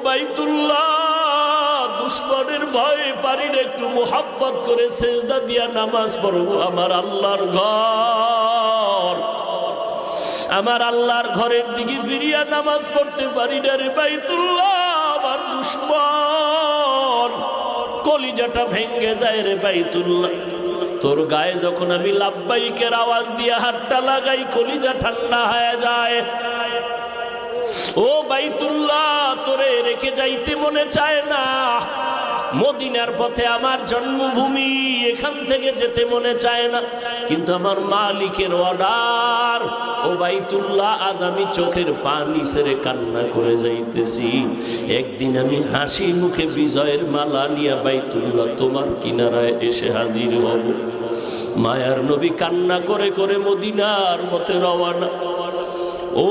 বাইতুল্লাহ দুশ্মনের ভয়ে পারি না, একটু মোহাব্বত করে সেজদা দিয়া নামাজ পড়বো। আমার আল্লাহর ঘর, আমার আল্লাহর ঘরের দিকে ফিরিয়া নামাজ পড়তে পারি না রে বাইতুল্লাহ। আমার দুশ্মন কলিজাটা ভেঙ্গে যায় রে বাইতুল্লাহ। তোর গায়ে যখন আমি লাব্বাইকের আওয়াজ দিয়ে হাতটা লাগাই, কলিজা ঠান্ডা হয়ে যায়। ও বাইতুল্লাহ, তোরে রেখে যাইতে মনে চায় না। মদিনার পথে আমার জন্মভূমি, এখান থেকে যেতে মনে চায় না, কিন্তু আমার মালিকের অর্ডার। ও বাইতুল্লাহ, আজ আমি চোখের পানি ছেড়ে কান্না করে যাইতেছি। একদিন আমি হাসি মুখে বিজয়ের মালা নিয়ে বাইতুল্লাহ তোমার কিনারায় এসে হাজির হব। মায়ার নবী কান্না করে করে মদিনার পথে রওনা। ও